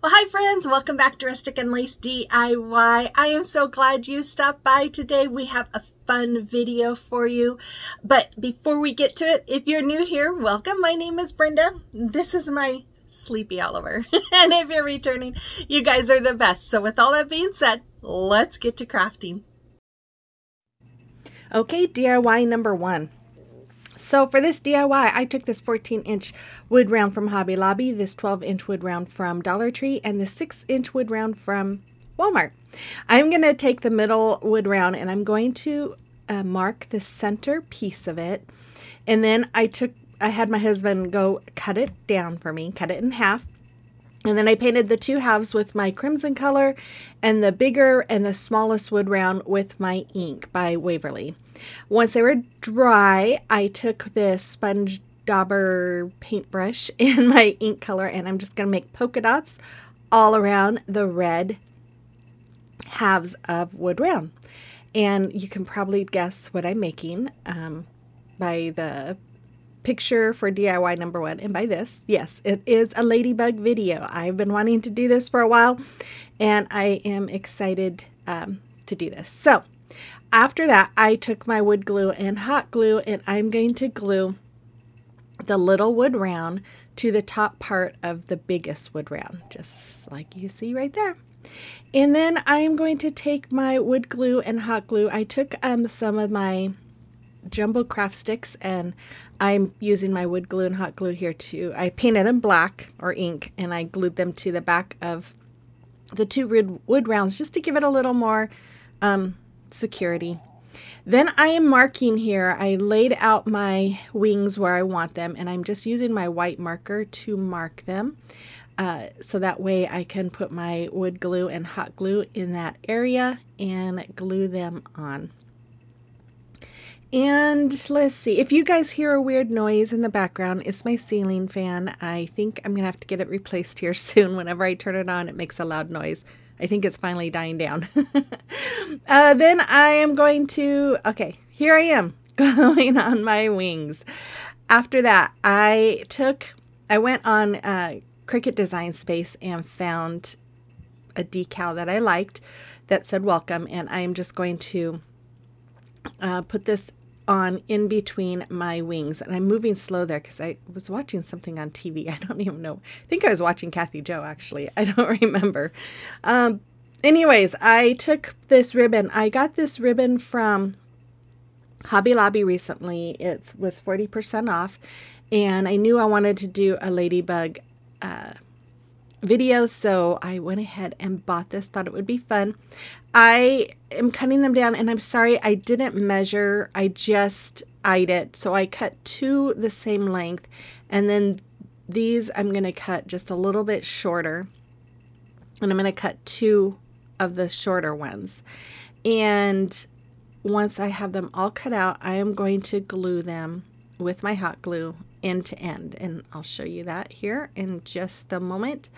Well, hi friends, welcome back to Rustic and Lace DIY. I am so glad you stopped by today. We have a fun video for you. But before we get to it, if you're new here, welcome. My name is Brenda. This is my sleepy Oliver. And if you're returning, you guys are the best. So with all that being said, let's get to crafting. Okay, DIY number one. So for this DIY, I took this 14-inch wood round from Hobby Lobby, this 12-inch wood round from Dollar Tree, and the 6-inch wood round from Walmart. I'm going to take the middle wood round and I'm going to mark the center piece of it. And then I had my husband go cut it down for me, cut it in half. And then I painted the two halves with my crimson color and the bigger and the smallest wood round with my ink by Waverly. Once they were dry, I took this sponge dauber paintbrush in my ink color and I'm just going to make polka dots all around the red halves of wood round. And you can probably guess what I'm making by the picture for DIY number one, and by this, yes, it is a Ladybug video. I've been wanting to do this for a while and I am excited to do this. So after that, I took my wood glue and hot glue and I'm going to glue the little wood round to the top part of the biggest wood round, just like you see right there. And then I'm going to take my wood glue and hot glue. I took some of my jumbo craft sticks and I'm using my wood glue and hot glue here too. I painted them black or ink and I glued them to the back of the two wood rounds just to give it a little more security. Then I am marking here. I laid out my wings where I want them and I'm just using my white marker to mark them so that way I can put my wood glue and hot glue in that area and glue them on. And let's see, if you guys hear a weird noise in the background, it's my ceiling fan. I think I'm going to have to get it replaced here soon. Whenever I turn it on, it makes a loud noise. I think it's finally dying down. Then I am going to, okay, here I am gluing on my wings. After that, I went on Cricut Design Space and found a decal that I liked that said welcome. And I am just going to put this on in between my wings, and I'm moving slow there because I was watching something on TV. I don't even know. I think I was watching Kathy Joe actually. I don't remember. Anyways, I took this ribbon. I got this ribbon from Hobby Lobby recently. It was 40% off, and I knew I wanted to do a Ladybug video, so I went ahead and bought this. Thought it would be fun. I am cutting them down and I'm sorry I didn't measure, I just eyed it. So I cut two the same length and then these I'm going to cut just a little bit shorter and I'm going to cut two of the shorter ones. And once I have them all cut out, I am going to glue them with my hot glue end to end, and I'll show you that here in just a moment.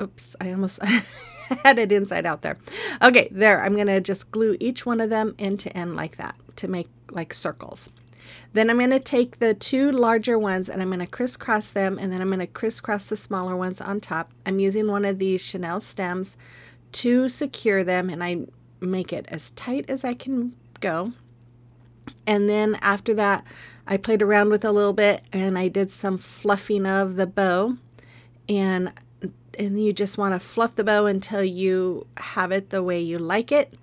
Oops, I almost had it inside out there. Okay, there, I'm going to just glue each one of them end to end like that to make like circles. Then I'm going to take the two larger ones and I'm going to crisscross them, and then I'm going to crisscross the smaller ones on top. I'm using one of these Chanel stems to secure them, and I make it as tight as I can go. And then after that, I played around with a little bit and I did some fluffing of the bow, and you just want to fluff the bow until you have it the way you like it.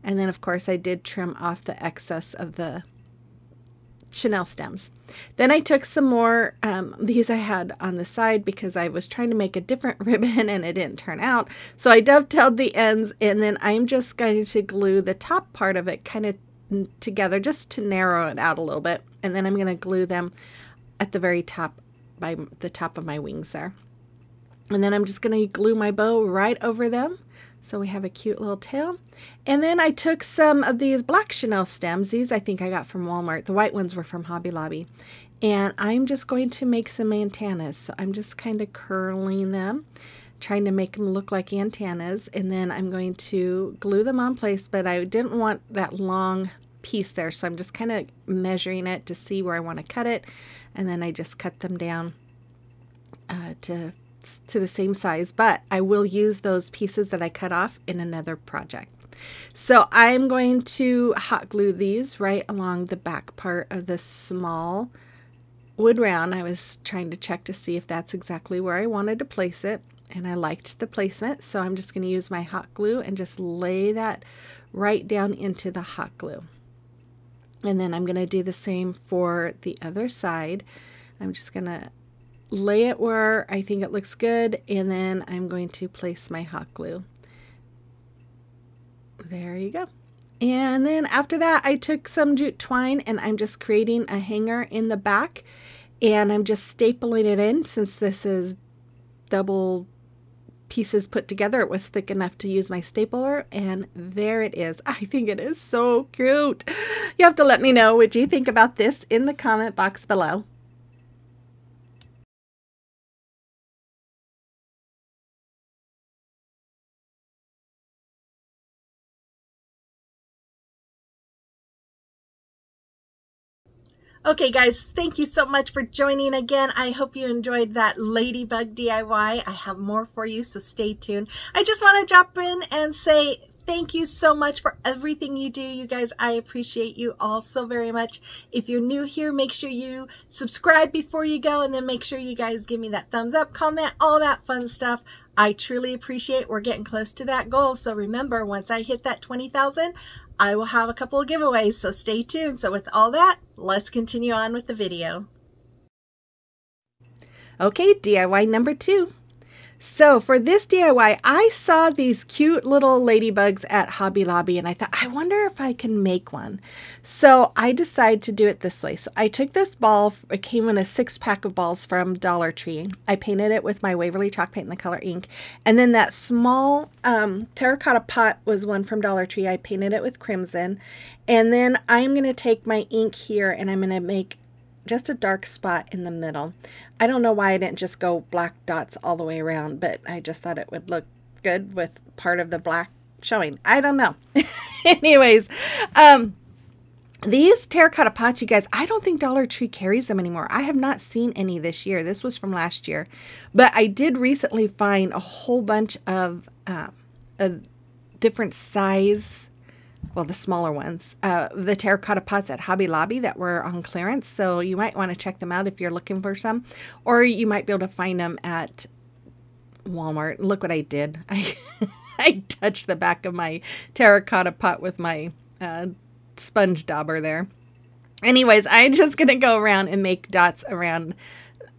And then of course I did trim off the excess of the Chanel stems. Then I took some more, these I had on the side because I was trying to make a different ribbon and it didn't turn out. So I dovetailed the ends, and then I'm just going to glue the top part of it kind of together just to narrow it out a little bit, and then I'm going to glue them at the very top by the top of my wings there, and then I'm just going to glue my bow right over them so we have a cute little tail. And then I took some of these black Chanel stems. These I think I got from Walmart. The white ones were from Hobby Lobby, and I'm just going to make some antennas. So I'm just kind of curling them, trying to make them look like antennas, and then I'm going to glue them on place, but I didn't want that long piece there, so I'm just kind of measuring it to see where I want to cut it, and then I just cut them down to to the same size, but I will use those pieces that I cut off in another project. So I'm going to hot glue these right along the back part of this small wood round. I was trying to check to see if that's exactly where I wanted to place it, and I liked the placement, so I'm just going to use my hot glue and just lay that right down into the hot glue. And then I'm going to do the same for the other side. I'm just going to lay it where I think it looks good, and then I'm going to place my hot glue. There you go. And then after that, I took some jute twine and I'm just creating a hanger in the back, and I'm just stapling it in. Since this is double pieces put together, it was thick enough to use my stapler, and there it is. I think it is so cute. You have to let me know what you think about this in the comment box below. Okay guys, thank you so much for joining again. I hope you enjoyed that Ladybug DIY. I have more for you, so stay tuned. I just want to drop in and say thank you so much for everything you do, you guys. I appreciate you all so very much. If you're new here, make sure you subscribe before you go, and then make sure you guys give me that thumbs up, comment, all that fun stuff. I truly appreciate. We're getting close to that goal. So remember, once I hit that 20,000, I will have a couple of giveaways, so stay tuned. So with all that, let's continue on with the video. Okay, DIY number 2. So for this DIY, I saw these cute little ladybugs at Hobby Lobby, and I thought, I wonder if I can make one. So I decided to do it this way. So I took this ball, it came in a 6-pack of balls from Dollar Tree. I painted it with my Waverly chalk paint in the color ink. And then that small terracotta pot was one from Dollar Tree. I painted it with crimson. And then I'm going to take my ink here and I'm going to make just a dark spot in the middle. I don't know why I didn't just go black dots all the way around, but I just thought it would look good with part of the black showing. I don't know. Anyways, these terracotta pots, you guys, I don't think Dollar Tree carries them anymore. I have not seen any this year. This was from last year. But I did recently find a whole bunch of different size, well, the smaller ones, the terracotta pots at Hobby Lobby that were on clearance. So you might want to check them out if you're looking for some, or you might be able to find them at Walmart. Look what I did. I touched the back of my terracotta pot with my sponge dauber there. Anyways, I'm just going to go around and make dots around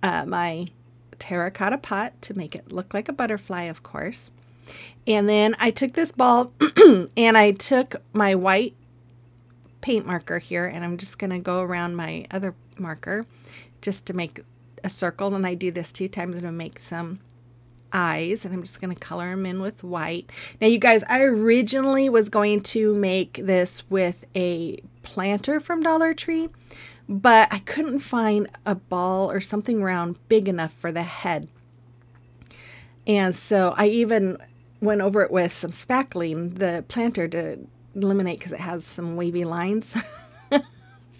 my terracotta pot to make it look like a butterfly, of course. And then I took this ball and I took my white paint marker here, and I'm just going to go around my other marker just to make a circle. And I do this 2 times to make some eyes, and I'm just going to color them in with white. Now you guys, I originally was going to make this with a planter from Dollar Tree, but I couldn't find a ball or something round big enough for the head. And so I even went over it with some spackling, the planter, to eliminate, because it has some wavy lines.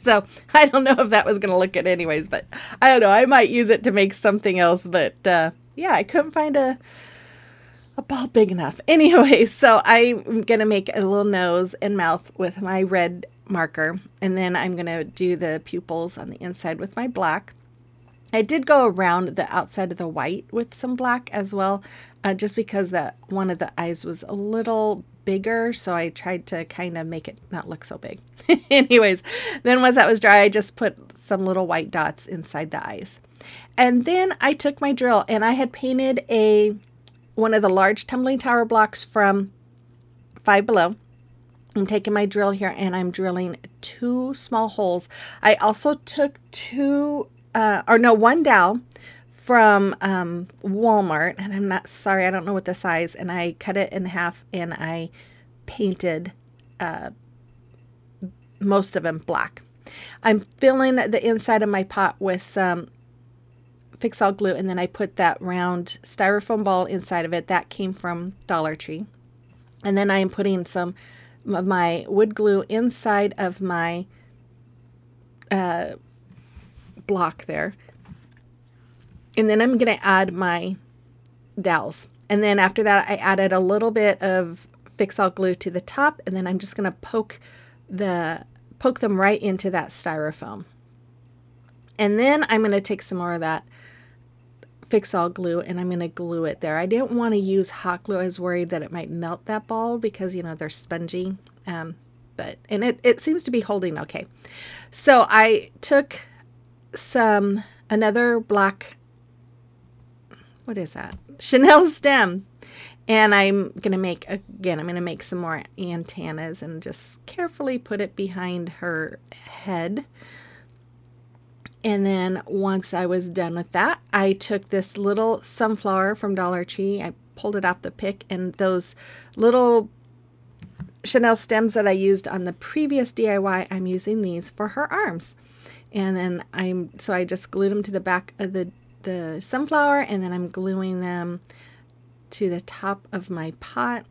So I don't know if that was going to look good anyways, but I don't know. I might use it to make something else. But yeah, I couldn't find a ball big enough. Anyway, so I'm going to make a little nose and mouth with my red marker. And then I'm going to do the pupils on the inside with my black. I did go around the outside of the white with some black as well, just because that one of the eyes was a little bigger, so I tried to kind of make it not look so big. Anyways, then once that was dry, I just put some little white dots inside the eyes. And then I took my drill, and I had painted one of the large tumbling tower blocks from Five Below. I'm taking my drill here, and I'm drilling 2 small holes. I also took one dowel from Walmart, and I'm not sorry, I don't know what the size, and I cut it in half and I painted most of them black. I'm filling the inside of my pot with some Fix-All glue, and then I put that round styrofoam ball inside of it. That came from Dollar Tree. And then I am putting some of my wood glue inside of my block there. And then I'm going to add my dowels. And then after that, I added a little bit of Fix All glue to the top, and then I'm just going to poke them right into that styrofoam. And then I'm going to take some more of that Fix All glue and I'm going to glue it there. I didn't want to use hot glue. I was worried that it might melt that ball because, you know, they're spongy. And it seems to be holding okay. So I took another black, what is that? Chanel stem. And I'm going to make some more antennas and just carefully put it behind her head. And then once I was done with that, I took this little sunflower from Dollar Tree. I pulled it off the pick, and those little Chanel stems that I used on the previous DIY, I'm using these for her arms. And then I just glued them to the back of the sunflower, and then I'm gluing them to the top of my pot.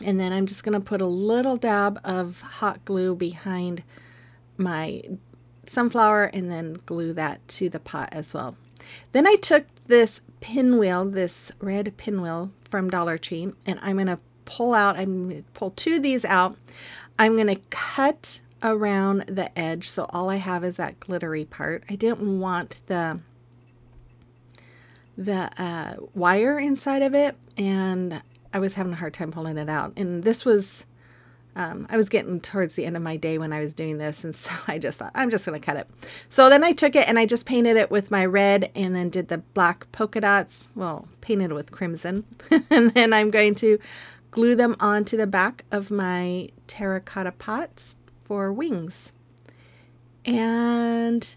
And then I'm just going to put a little dab of hot glue behind my sunflower and then glue that to the pot as well. Then I took this pinwheel, this red pinwheel from Dollar Tree, and I'm going to pull two of these out. I'm going to cut around the edge, so all I have is that glittery part. I didn't want the wire inside of it, and I was having a hard time pulling it out. And this was I was getting towards the end of my day when I was doing this, and so I just thought, I'm just going to cut it. So then I took it and I just painted it with my red and then did the black polka dots, well, painted with crimson. And then I'm going to glue them onto the back of my terracotta pots for wings. And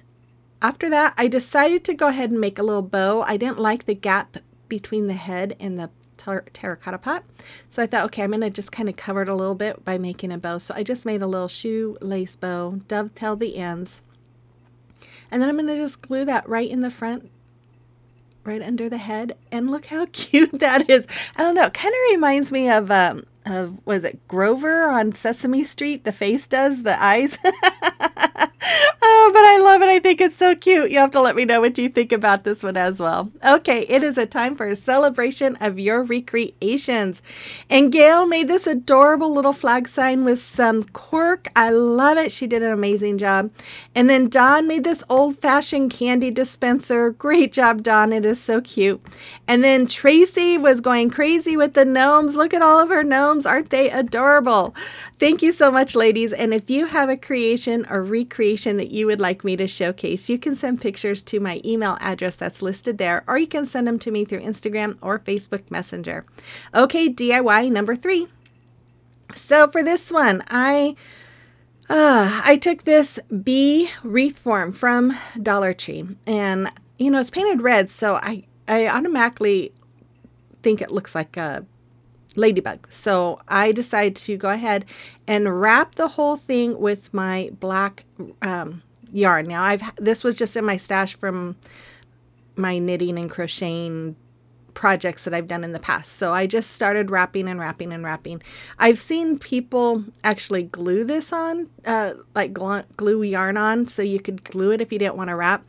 after that, I decided to go ahead and make a little bow. I didn't like the gap between the head and the terracotta pot, so I thought, okay, I'm going to just kind of cover it a little bit by making a bow. So I just made a little shoelace bow, dovetailed the ends, and then I'm going to just glue that right in the front, right under the head. And look how cute that is. I don't know, it kind of reminds me of was it Grover on Sesame Street? The face does, the eyes. Oh, but I love it. I think it's so cute. You have to let me know what you think about this one as well. Okay, it is a time for a celebration of your recreations. And Gail made this adorable little flag sign with some cork. I love it. She did an amazing job. And then Dawn made this old-fashioned candy dispenser. Great job, Dawn. It is so cute. And then Tracy was going crazy with the gnomes. Look at all of her gnomes. Aren't they adorable? Thank you so much, ladies. And if you have a creation or recreation that you would like me to showcase, you can send pictures to my email address that's listed there, or you can send them to me through Instagram or Facebook Messenger. Okay, DIY number 3. So for this one, I took this bee wreath form from Dollar Tree, and you know, it's painted red, so I automatically think it looks like a ladybug. So I decided to go ahead and wrap the whole thing with my black yarn. Now this was just in my stash from my knitting and crocheting projects that I've done in the past. So I just started wrapping and wrapping and wrapping. I've seen people actually glue this on, like glue yarn on, so you could glue it if you didn't want to wrap.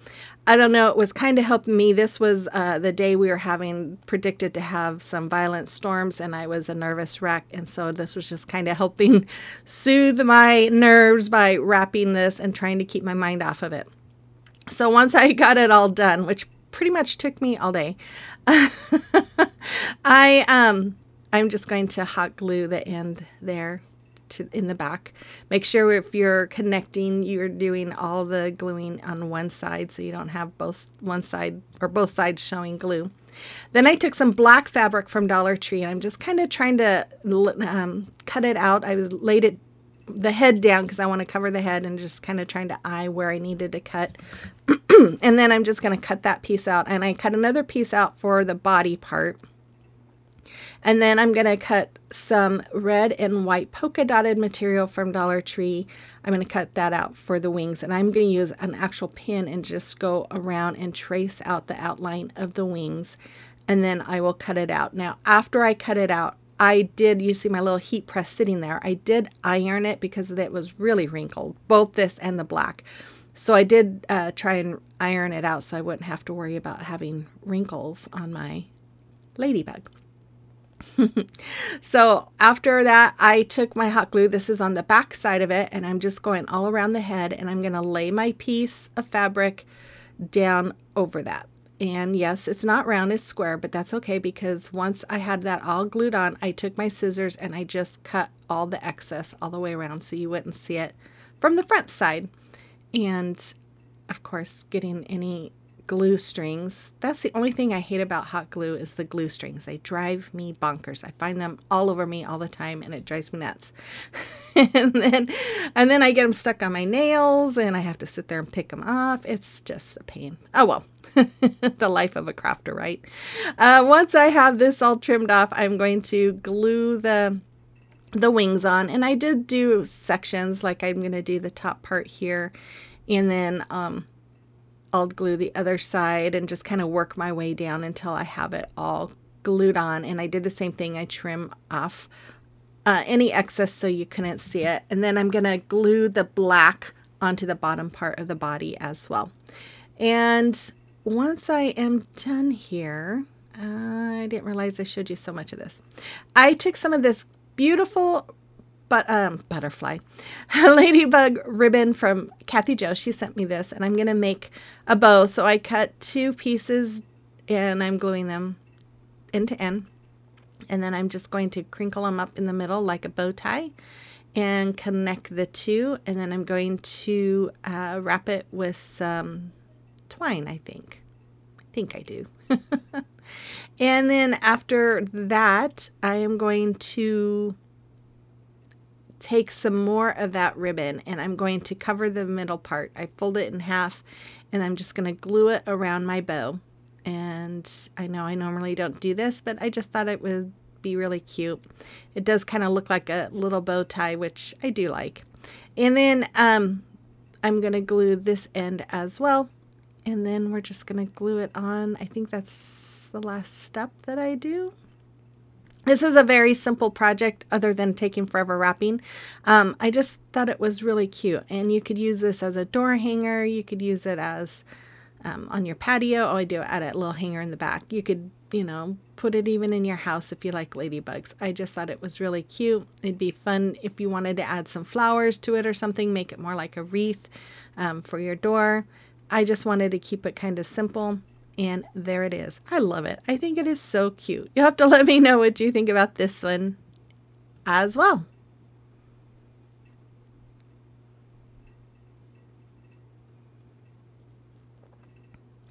I don't know, it was kind of helping me. This was the day we were predicted to have some violent storms, and I was a nervous wreck. And so this was just kind of helping soothe my nerves by wrapping this and trying to keep my mind off of it. So once I got it all done, which pretty much took me all day, I'm just going to hot glue the end there in the back. Make sure if you're connecting, you're doing all the gluing on one side so you don't have both sides showing glue. Then I took some black fabric from Dollar Tree, and I'm just kind of trying to cut it out. I laid the head down because I want to cover the head, and just kind of trying to eye where I needed to cut. And then I'm just going to cut that piece out, and I cut another piece out for the body part. And then I'm going to cut some red and white polka dotted material from Dollar Tree. I'm going to cut that out for the wings, and I'm going to use an actual pin and just go around and trace out the outline of the wings, and then I will cut it out. Now, after I cut it out, you see my little heat press sitting there. I did iron it because it was really wrinkled, both this and the black. So I did try and iron it out so I wouldn't have to worry about having wrinkles on my Ladybug. So after that, I took my hot glue. This is on the back side of it, and I'm just going all around the head, and I'm going to lay my piece of fabric down over that. And yes, it's not round, it's square, but that's okay, because once I had that all glued on, I took my scissors and I just cut all the excess all the way around so you wouldn't see it from the front side. And of course, getting any glue strings. That's the only thing I hate about hot glue, is the glue strings. They drive me bonkers. I find them all over me all the time, and it drives me nuts. and then I get them stuck on my nails, and I have to sit there and pick them off. It's just a pain. Oh well, the life of a crafter, right? Once I have this all trimmed off, I'm going to glue the wings on, and I did do sections, like I'm going to do the top part here, and then I'll glue the other side and just kind of work my way down until I have it all glued on. And I did the same thing. I trim off any excess so you couldn't see it. And then I'm going to glue the black onto the bottom part of the body as well. And once I am done here, I didn't realize I showed you so much of this. I took some of this beautiful butterfly ladybug ribbon from Kathy Jo. She sent me this, and I'm going to make a bow. So I cut 2 pieces and I'm gluing them end to end. And then I'm just going to crinkle them up in the middle like a bow tie and connect the 2. And then I'm going to wrap it with some twine, I think. I think I do. And then after that, I am going to take some more of that ribbon, and I'm going to cover the middle part. I fold it in half, and I'm just going to glue it around my bow. And I know I normally don't do this, but I just thought it would be really cute. It does kind of look like a little bow tie, which I do like. And then I'm going to glue this end as well, and then we're just going to glue it on. I think that's the last step that I do. This is a very simple project other than taking forever wrapping. I just thought it was really cute, and you could use this as a door hanger. You could use it as on your patio. Oh, I do add a little hanger in the back. You could, put it even in your house if you like ladybugs. I just thought it was really cute. It'd be fun if you wanted to add some flowers to it or something, make it more like a wreath for your door. I just wanted to keep it kind of simple. And there it is. I love it. I think it is so cute. You'll have to let me know what you think about this one as well.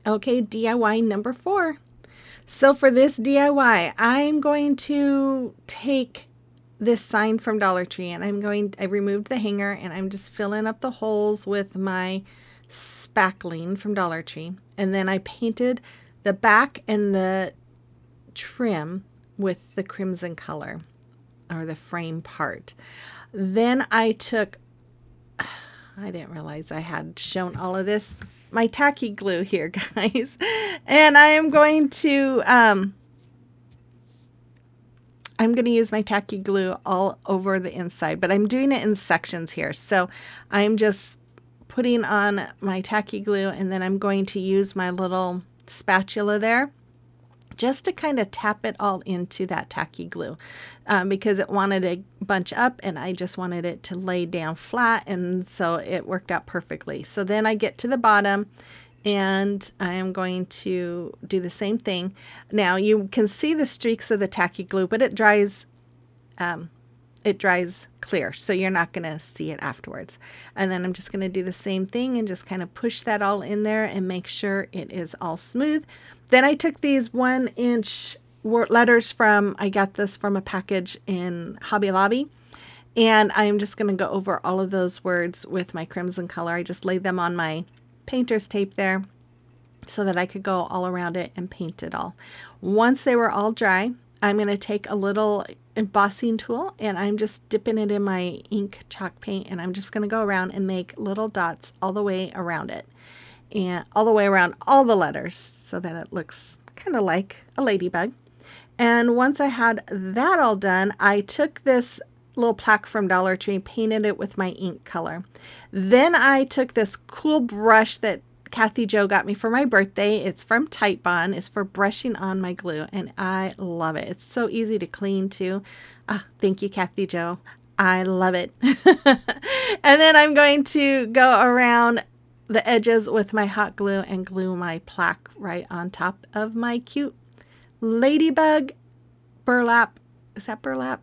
Okay, DIY number 4. So for this DIY, I'm going to take this sign from Dollar Tree, and I removed the hanger, and I'm just filling up the holes with my spackling from Dollar Tree. And then I painted the back and the trim with the crimson color, or the frame part. Then I took, I didn't realize I had shown all of this, my tacky glue here, guys. And I am going to use my tacky glue all over the inside, but I'm doing it in sections here. So I'm just putting on my tacky glue, and then I'm going to use my little spatula there just to kind of tap it all into that tacky glue because it wanted to bunch up, and I just wanted it to lay down flat, and so it worked out perfectly. So then I get to the bottom, and I am going to do the same thing. Now you can see the streaks of the tacky glue, but it dries clear, so you're not going to see it afterwards. And then I'm just going to do the same thing and just kind of push that all in there and make sure it is all smooth. Then I took these 1-inch letters I got this from a package in Hobby Lobby, and I'm just going to go over all of those words with my crimson color. I just laid them on my painter's tape there so that I could go all around it and paint it all. Once they were all dry, I'm going to take a little embossing tool, and I'm just dipping it in my ink chalk paint, and I'm just going to go around and make little dots all the way around it, and all the way around all the letters so that it looks kind of like a ladybug. And once I had that all done, I took this little plaque from Dollar Tree and painted it with my ink color. Then I took this cool brush that Kathy Jo got me for my birthday. It's from Tite Bond. It's for brushing on my glue, and I love it. It's so easy to clean too. Thank you, Kathy Jo. I love it. And then I'm going to go around the edges with my hot glue and glue my plaque right on top of my cute Ladybug burlap. Is that burlap?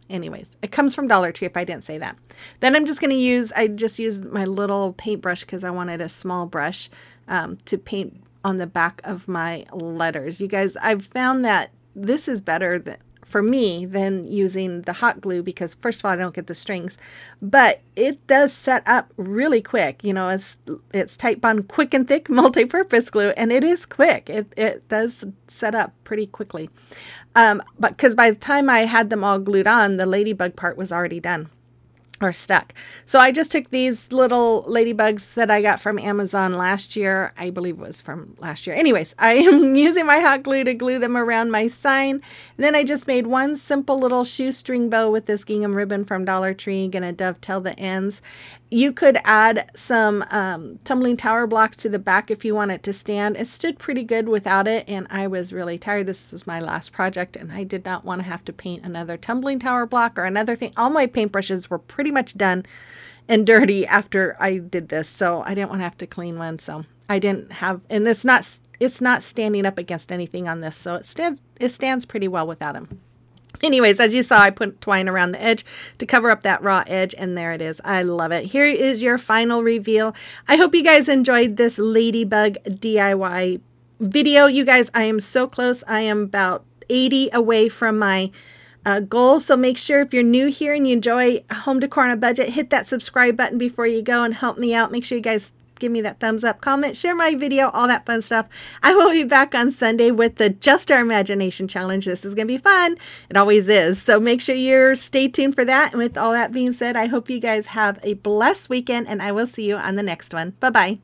Anyways, it comes from Dollar Tree if I didn't say that. Then I'm just going to I just used my little paintbrush because I wanted a small brush to paint on the back of my letters. You guys, I've found that this is better for me than using the hot glue because first of all, I don't get the strings, but it does set up really quick. You know, it's Tite Bond Quick and Thick multi-purpose glue, and it is quick. It does set up pretty quickly. But because by the time I had them all glued on, the ladybug part was already done or stuck. So I just took these little ladybugs that I got from Amazon last year. I believe it was from last year. Anyways, I am using my hot glue to glue them around my sign. And then I just made one simple little shoestring bow with this gingham ribbon from Dollar Tree. Gonna dovetail the ends. You could add some tumbling tower blocks to the back if you want it to stand. It stood pretty good without it, and I was really tired. This was my last project, and I did not want to have to paint another tumbling tower block or another thing. All my paintbrushes were pretty much done and dirty after I did this, so I didn't want to have to clean one. So I didn't have, and it's not standing up against anything on this, so it stands pretty well without them. Anyways, as you saw, I put twine around the edge to cover up that raw edge, and there it is. I love it. Here is your final reveal. I hope you guys enjoyed this Ladybug DIY video. You guys, I am so close. I am about 80 away from my goal. So make sure if you're new here and you enjoy home decor on a budget, hit that subscribe button before you go and help me out. Make sure you guys give me that thumbs up, comment, share my video, all that fun stuff. I will be back on Sunday with the Just Our Imagination Challenge. This is going to be fun. It always is. So make sure you're stay tuned for that. And with all that being said, I hope you guys have a blessed weekend, and I will see you on the next one. Bye-bye.